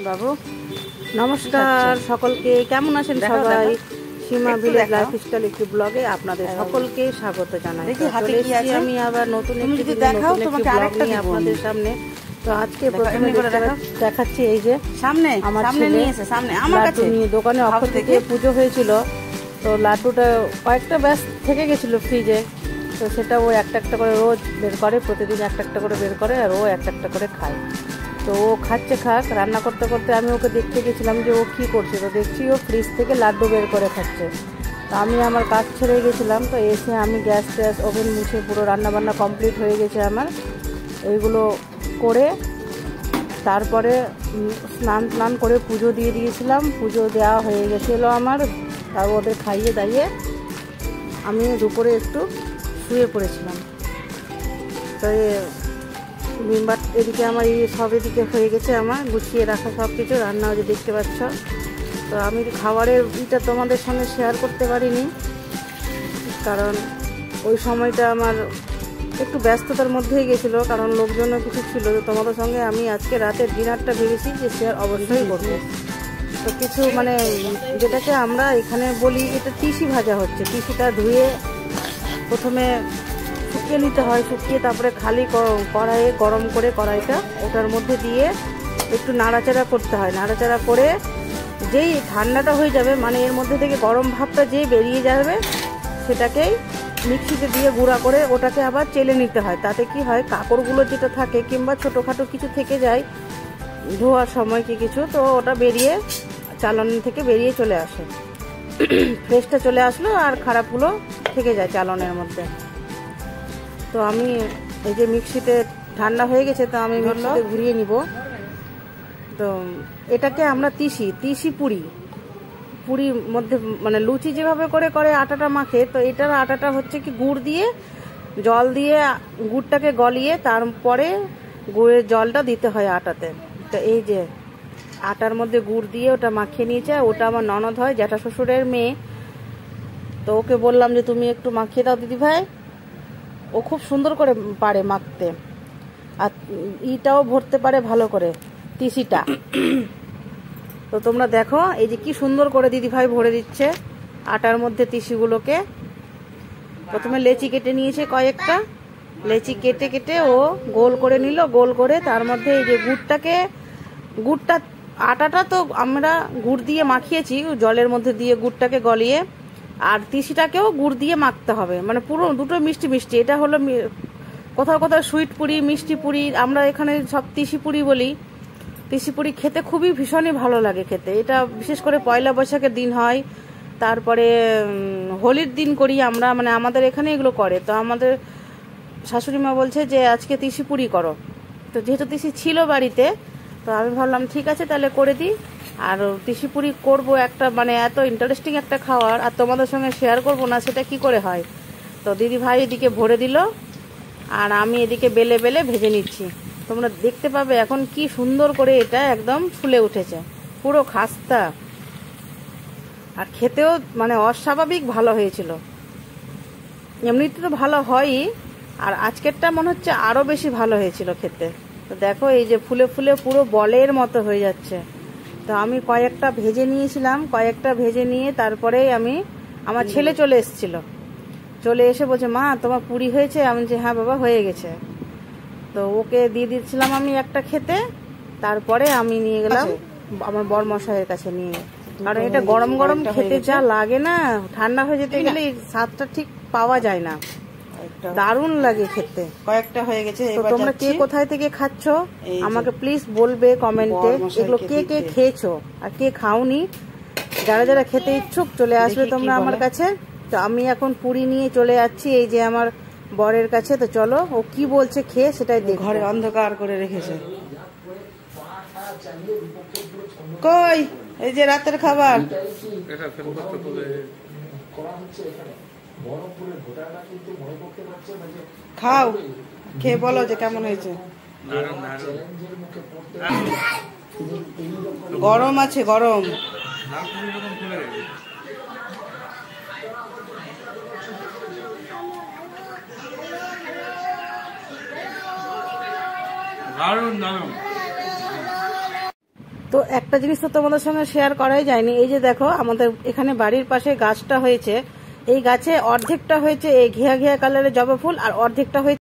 বাবু নমস্কার সকলকে, কেমন আছেন সবাই? সীমা ভিলেজ লাইফস্টাইল একটি ব্লগে আপনাদের সকলকে স্বাগত জানাই। আমি আবার নতুন একটি ব্লগ নিয়ে আপনাদের সামনে। তো আজকে প্রথমে দেখাচ্ছি এই যে সামনে আমার লাড্ডু নিয়ে দোকানে অক্ষর থেকে পুজো হয়েছিল, তো লাড্ডুটা কয়েকটা ব্যাস থেকে গেছিল ফ্রিজে, তো সেটা ও একটা একটা করে রোজ বের করে, প্রতিদিন একটা একটা করে বের করে আর ও একটা একটা করে খায়। তো ও খাচ্ছে খাক, রান্না করতে করতে আমি ওকে দেখতে গেছিলাম যে ও কী করছে, তো দেখছি ও ফ্রিজ থেকে লাড্ডু বের করে খাচ্ছে। তো আমি আমার কাজ ছেড়ে গেছিলাম, তো এসে আমি গ্যাস ট্যাস ওভেন মুছে পুরো রান্নাবান্না কমপ্লিট হয়ে গেছে আমার। এইগুলো করে তারপরে স্নান করে পুজো দিয়ে দিয়েছিলাম, পুজো দেওয়া হয়ে গেছিলো আমার। তারপর ওদের খাইয়ে দাইয়ে আমি দুপুরে একটু শুয়ে পড়েছিলাম। তো এদিকে আমার সব এদিকে হয়ে গেছে, আমার গুছিয়ে রাখা সব কিছু, রান্নাও যে দেখতে পাচ্ছ। তো আমি খাবারের তোমাদের সঙ্গে শেয়ার করতে পারিনি, কারণ ওই সময়টা আমার একটু ব্যস্ততার মধ্যেই গেছিলো, কারণ লোকজনও কিছু ছিল। তো তোমাদের সঙ্গে আমি আজকে রাতের ডিনারটা ভেবেছি যে শেয়ার অবশ্যই করবো। তো কিছু মানে যেটাকে আমরা এখানে বলি, এটা তিসি ভাজা হচ্ছে। তিসিটা ধুয়ে প্রথমে শুকিয়ে নিতে হয়, শুকিয়ে তারপরে খালি কড়াইয়ে গরম করে কড়াইটা ওটার মধ্যে দিয়ে একটু নাড়াচাড়া করতে হয়। নাড়াচাড়া করে যেই ঠান্ডাটা হয়ে যাবে, মানে এর মধ্যে থেকে গরম ভাবটা যেই বেরিয়ে যাবে, সেটাকেই মিক্সিতে দিয়ে গুঁড়া করে ওটাকে আবার চেলে নিতে হয়। তাতে কি হয়, কাঁকড়গুলো যেটা থাকে কিংবা ছোটোখাটো কিছু থেকে যায় ধোয়ার সময় কি কিছু, তো ওটা বেরিয়ে চালনি থেকে বেরিয়ে চলে আসে, ফ্রেশটা চলে আসলো আর খারাপগুলো থেকে যায় চালনের মধ্যে। তো আমি এই যে মিক্সিতে ঠান্ডা হয়ে গেছে, তো আমি মিক্সিতে ঘুরিয়ে নিব। তো এটাকে আমরা তিসি পুরির মধ্যে, মানে লুচি যেভাবে করে আটাটা মাখে, তো এটার আটাটা হচ্ছে কি গুড় দিয়ে জল দিয়ে গুড়টাকে গলিয়ে তারপরে গুড়ের জলটা দিতে হয় আটাতে। তো এই যে আটার মধ্যে গুড় দিয়ে ওটা মাখিয়ে নিয়েছে। ওটা আমার ননদ হয়, জ্যাঠা শ্বশুরের মেয়ে। তো ওকে বললাম যে তুমি একটু মাখিয়ে দাও দিদি ভাই। ও খুব সুন্দর করে পারে মাখতে, আর ইটাও ভরতে পারে ভালো করে, তিসিটা। তো তোমরা দেখো এই যে কি সুন্দর করে দিদি ভাই ভরে দিচ্ছে আটার মধ্যে তিসিগুলোকে। প্রথমে লেচি কেটে নিয়েছে, কয়েকটা লেচি কেটে কেটে ও গোল করে নিল। গোল করে তার মধ্যে এই যে গুড়টা আটাটা তো আমরা গুড় দিয়ে মাখিয়েছি জলের মধ্যে দিয়ে গুড়টাকে গলিয়ে, আর তিসিটাকেও গুড় দিয়ে মাখতে হবে, মানে পুরো দুটো মিষ্টি মিষ্টি। এটা হলো কোথাও কোথাও সুইট পুরি, মিষ্টি পুরি, আমরা এখানে সব তিসি পুরি বলি। তিসি পুরি খেতে খুবই ভীষণই ভালো লাগে খেতে। এটা বিশেষ করে পয়লা বৈশাখের দিন হয়, তারপরে হোলির দিন করি আমরা, মানে আমাদের এখানে এগুলো করে। তো আমাদের শাশুড়ি মা বলছে যে আজকে তিসি পুরি করো। তো যেহেতু তিসি ছিল বাড়িতে, তো আমি ভাবলাম ঠিক আছে তাহলে করে দিই। আর তিসি পুরি করবো একটা, মানে এত ইন্টারেস্টিং একটা খাবার, আর তোমাদের সঙ্গে শেয়ার করবো না সেটা কি করে হয়। তো দিদি ভাই এদিকে ভরে দিল, আর আমি এদিকে বেলে বেলে ভেজে নিচ্ছি। তোমরা দেখতে পাবে এখন কি সুন্দর করে এটা একদম ফুলে উঠেছে, পুরো খাস্তা, আর খেতেও মানে অস্বাভাবিক ভালো হয়েছিল। এমনিতে তো ভালো হয়ই, আর আজকেরটা মনে হচ্ছে আরো বেশি ভালো হয়েছিল খেতে। তো দেখো এই যে ফুলে ফুলে পুরো বলের মতো হয়ে যাচ্ছে। তো আমি কয়েকটা ভেজে নিয়েছিলাম, কয়েকটা ভেজে নিয়ে তারপরে আমার ছেলে চলে এসেছিল, চলে এসে বলছে মা তোমার পুরি হয়েছে? আমি যে হ্যাঁ বাবা হয়ে গেছে। তো ওকে দিয়ে দিচ্ছিলাম আমি একটা খেতে, তারপরে আমি নিয়ে গেলাম আমার বরমশাইয়ের কাছে নিয়ে, কারণ এটা গরম গরম খেতে যা লাগে না, ঠান্ডা হয়ে যেতে গেলে স্বাদটা ঠিক পাওয়া যায় না, দারুণ লাগে খেতে। কয়েকটা হয়ে গেছে। তোমরা কে কোথায় থেকে খাচ্ছ আমাকে প্লিজ বলবে কমেন্টে, এগুলো কে কে খেয়েছো আর কে খাওনি। যারা যারা খেতে ইচ্ছুক চলে আসবে তোমরা আমার কাছে। তো আমি এখন পুরি নিয়ে চলে যাচ্ছি এই যে আমার বরের কাছে। তো চলো ও কি বলছে খেয়ে সেটাই দেখ। ঘরে অন্ধকার করে রেখেছে। কই এই যে রাতের খাবার, খাও, খেয়ে বলো যে কেমন হয়েছে। গরম আছে, গরম। তো একটা জিনিস তো তোমাদের সঙ্গে শেয়ার করাই যায়নি, এই যে দেখো আমাদের এখানে বাড়ির পাশে গাছটা হয়েছে, এই গাছে অর্ধেকটা হয়েছে এই ঘিয়া ঘিয়া কালারের জবা ফুল আর অর্ধেকটা হয়েছে